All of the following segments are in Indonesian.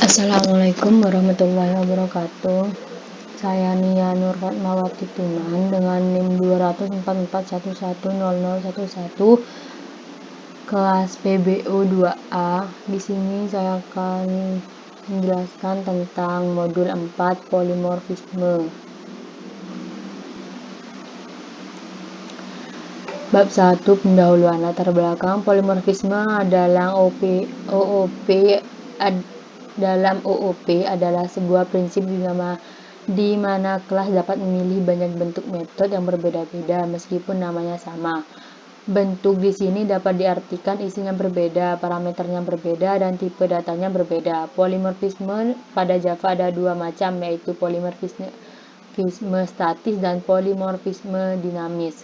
Assalamualaikum warahmatullahi wabarakatuh. Saya Nia Nur Fatmawati Tunan dengan NIM 244110011 kelas PBU 2A. Di sini saya akan menjelaskan tentang modul 4 polimorfisme. Bab 1 pendahuluan latar belakang. Polimorfisme adalah dalam OOP adalah sebuah prinsip di mana kelas dapat memilih banyak bentuk metode yang berbeda-beda meskipun namanya sama. Bentuk di sini dapat diartikan isinya berbeda, parameternya berbeda, dan tipe datanya berbeda. Polimorfisme pada Java ada dua macam, yaitu polimorfisme statis dan polimorfisme dinamis.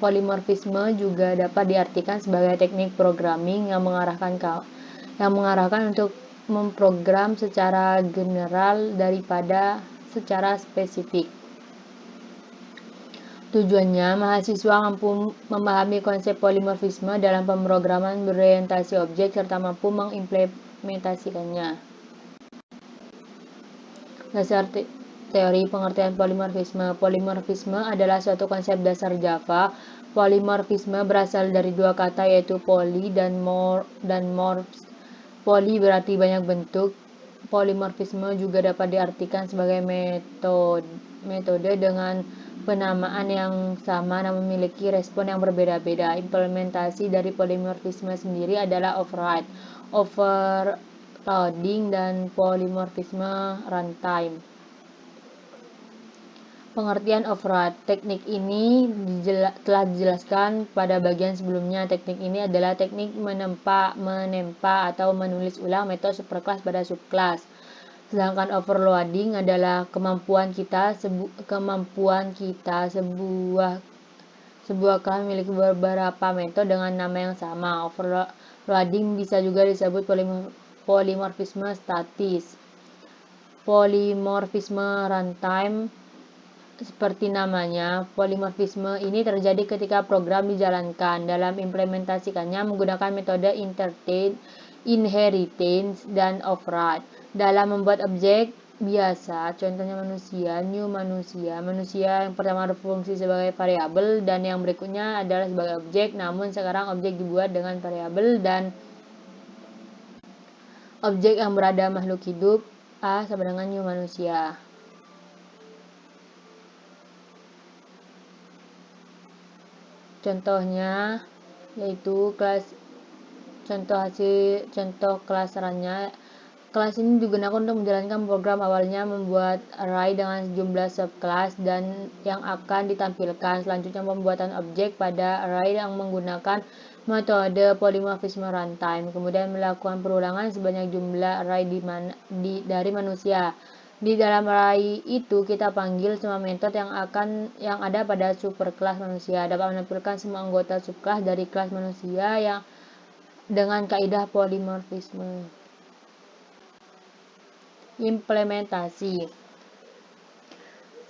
Polimorfisme juga dapat diartikan sebagai teknik programming yang mengarahkan untuk memprogram secara general daripada secara spesifik. Tujuannya, mahasiswa mampu memahami konsep polimorfisme dalam pemrograman berorientasi objek serta mampu mengimplementasikannya. Dasar teori pengertian polimorfisme. Polimorfisme adalah suatu konsep dasar Java. Polimorfisme berasal dari dua kata, yaitu poly dan morphs. Poly berarti banyak bentuk. Polimorfisme juga dapat diartikan sebagai metode dengan penamaan yang sama namun memiliki respon yang berbeda-beda. Implementasi dari polimorfisme sendiri adalah overloading, dan polimorfisme runtime. Pengertian overload. Teknik ini telah dijelaskan pada bagian sebelumnya. Teknik ini adalah teknik menempa atau menulis ulang metode superkelas pada subkelas. Sedangkan overloading adalah kemampuan kita sebuah kelas memiliki beberapa metode dengan nama yang sama. Overloading bisa juga disebut polimorfisme statis. Polimorfisme runtime. Seperti namanya, polimorfisme ini terjadi ketika program dijalankan. Dalam implementasikannya menggunakan metode inheritance dan override. Dalam membuat objek biasa, contohnya new manusia yang pertama berfungsi sebagai variabel dan yang berikutnya adalah sebagai objek. Namun sekarang objek dibuat dengan variabel dan objek yang berada makhluk hidup A sama dengan new manusia. Contohnya yaitu contoh kelasarannya. Kelas ini digunakan untuk menjalankan program awalnya membuat array dengan sejumlah subkelas dan yang akan ditampilkan. Selanjutnya pembuatan objek pada array yang menggunakan metode polimorfisme runtime. Kemudian melakukan perulangan sebanyak jumlah array dari manusia. Di dalam array itu kita panggil semua metode yang ada pada superkelas manusia. Dapat menampilkan semua anggota subkelas dari kelas manusia yang dengan kaidah polimorfisme. Implementasi.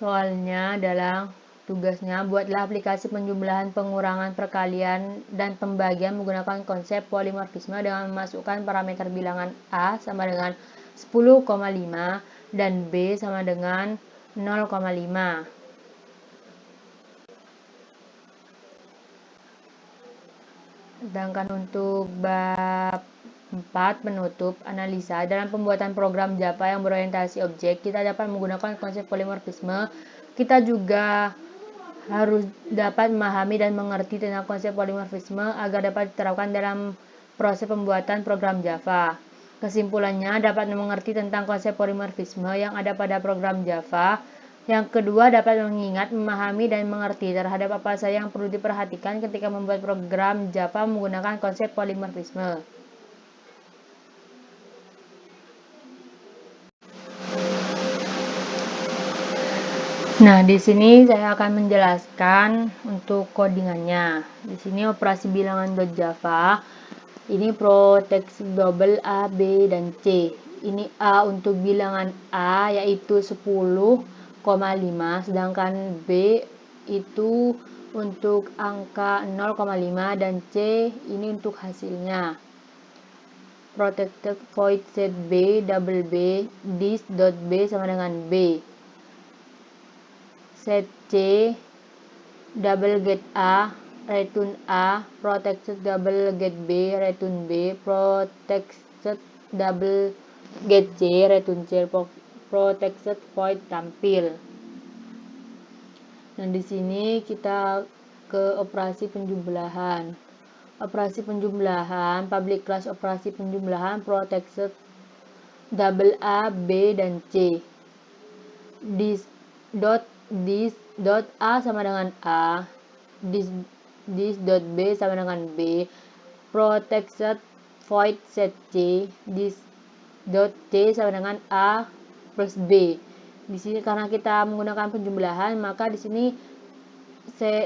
Soalnya adalah tugasnya buatlah aplikasi penjumlahan, pengurangan, perkalian, dan pembagian menggunakan konsep polimorfisme dengan memasukkan parameter bilangan A sama dengan 10,5 dan B sama dengan 0,5. Sedangkan untuk bab 4 penutup analisa, dalam pembuatan program Java yang berorientasi objek, kita dapat menggunakan konsep polimorfisme. Kita juga harus dapat memahami dan mengerti tentang konsep polimorfisme agar dapat diterapkan dalam proses pembuatan program Java. Kesimpulannya, dapat mengerti tentang konsep polimorfisme yang ada pada program Java. Yang kedua, dapat mengingat, memahami, dan mengerti terhadap apa saja yang perlu diperhatikan ketika membuat program Java menggunakan konsep polimorfisme. Nah, di sini saya akan menjelaskan untuk codingannya. Di sini operasi bilangan.java. Ini proteks double A, B, dan C. Ini A untuk bilangan A yaitu 10,5, sedangkan B itu untuk angka 0,5 dan C ini untuk hasilnya. protected void set B double B this dot B sama dengan B. Set C double get A return A, protected double get B return B, protected double get C return C, protected void tampil. Nah, di sini kita ke operasi penjumlahan. Operasi penjumlahan, public class operasi penjumlahan, protected double A, B, dan C. This dot A sama dengan A, this dot B sama dengan B, protected void set C, this dot C sama dengan A plus B. Di sini karena kita menggunakan penjumlahan, maka di sini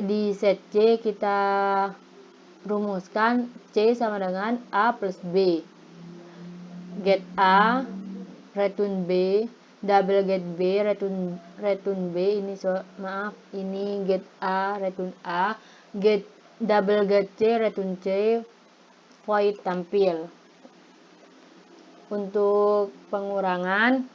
di set C kita rumuskan C sama dengan A plus B. Get A, return B, double get B, return B. Ini get A, return A, get double get C, return C, void tampil. Untuk pengurangan,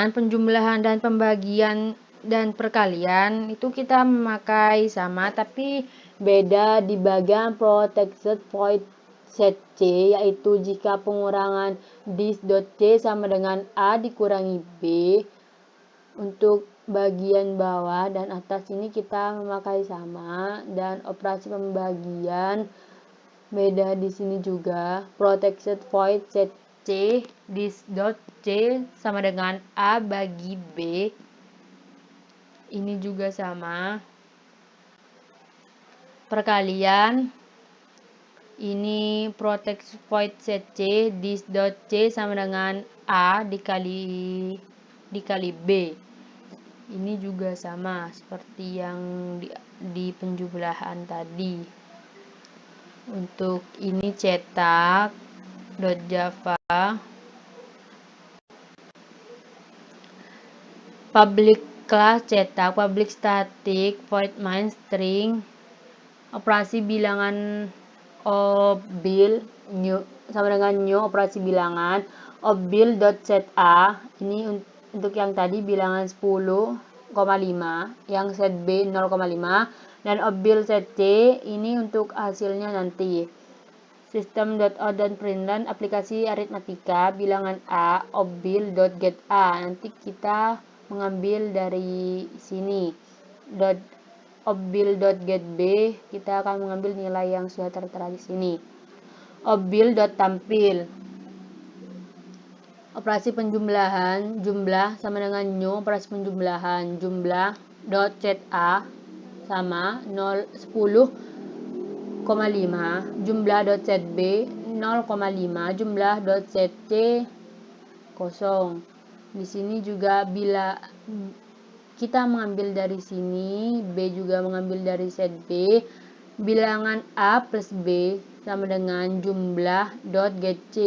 penjumlahan dan pembagian dan perkalian itu kita memakai sama tapi beda di bagian protected void set C, yaitu jika pengurangan this dot C sama dengan A dikurangi B. Untuk bagian bawah dan atas ini kita memakai sama, dan operasi pembagian beda di sini juga. Protected void set C, this dot C sama dengan A bagi B. Ini juga sama. Perkalian, ini protected void set C, this dot C sama dengan A dikali B. Ini juga sama seperti yang di penjumlahan tadi. Untuk ini cetak .java public class cetak, public static void main string, operasi bilangan obbil new sama dengan new, operasi bilangan obbil dot set A, ini untuk yang tadi bilangan 10,5, yang set B 0,5, dan obbil set C ini untuk hasilnya nanti. System.out dan println aplikasi aritmatika bilangan A obbil.get A, nanti kita mengambil dari sini. Obbil.get B kita akan mengambil nilai yang sudah tertera di sini. Obbil.tampil, operasi penjumlahan, jumlah sama dengan new, operasi penjumlahan jumlah.set A sama 10,5, jumlah.set B 0,5, jumlah.set C 0. Di sini juga bila kita mengambil dari sini, B juga mengambil dari set B, bilangan A plus B sama dengan jumlah.getC.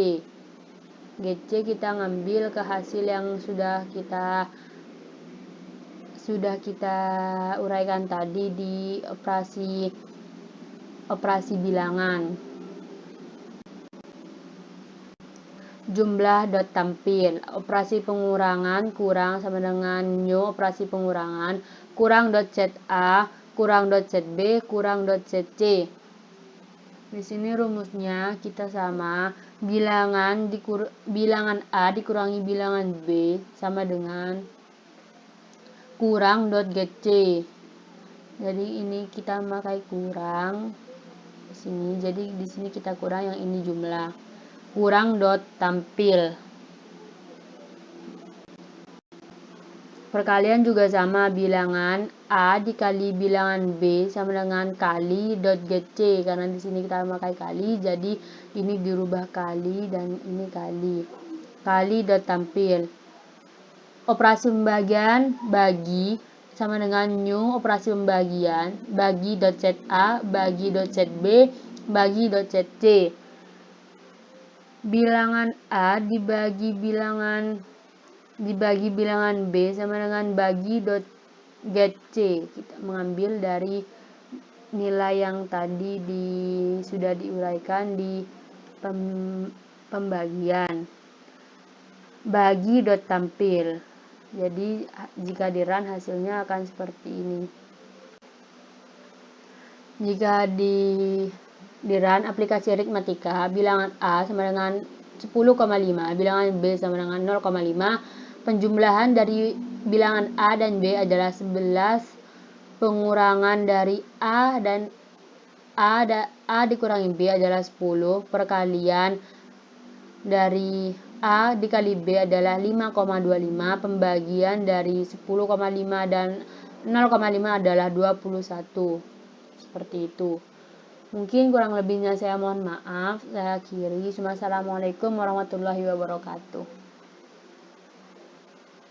GetC kita ngambil ke hasil yang sudah kita uraikan tadi di operasi bilangan. Jumlah.tampil, operasi pengurangan kurang sama dengan new, operasi pengurangan kurang set A kurang set B kurang set C. Di sini rumusnya kita sama, bilangan A dikurangi bilangan B sama dengan kurang get C. Jadi ini kita memakai kurang di sini. Jadi di sini kita kurang, yang ini jumlah. Kurang tampil. Perkalian juga sama, bilangan A dikali bilangan B sama dengan kali get C. Karena di sini kita memakai kali, jadi ini dirubah kali dan ini kali. Kali tampil. Operasi pembagian, bagi sama dengan new, operasi pembagian bagi set A bagi set B bagi set C. Bilangan A dibagi bilangan B sama dengan bagi get C. Kita mengambil dari nilai yang tadi sudah diuraikan di pembagian. Bagi dot tampil. Jadi jika di run hasilnya akan seperti ini. Jika di run aplikasi aritmatika, bilangan A sama dengan 10,5, bilangan B sama dengan 0,5. Penjumlahan dari bilangan A dan B adalah 11, pengurangan dari A dan A dikurangi B adalah 10, perkalian dari A dikali B adalah 5,25, pembagian dari 10,5 dan 0,5 adalah 21. Seperti itu. Mungkin kurang lebihnya saya mohon maaf. Saya akhiri. Wassalamualaikum warahmatullahi wabarakatuh.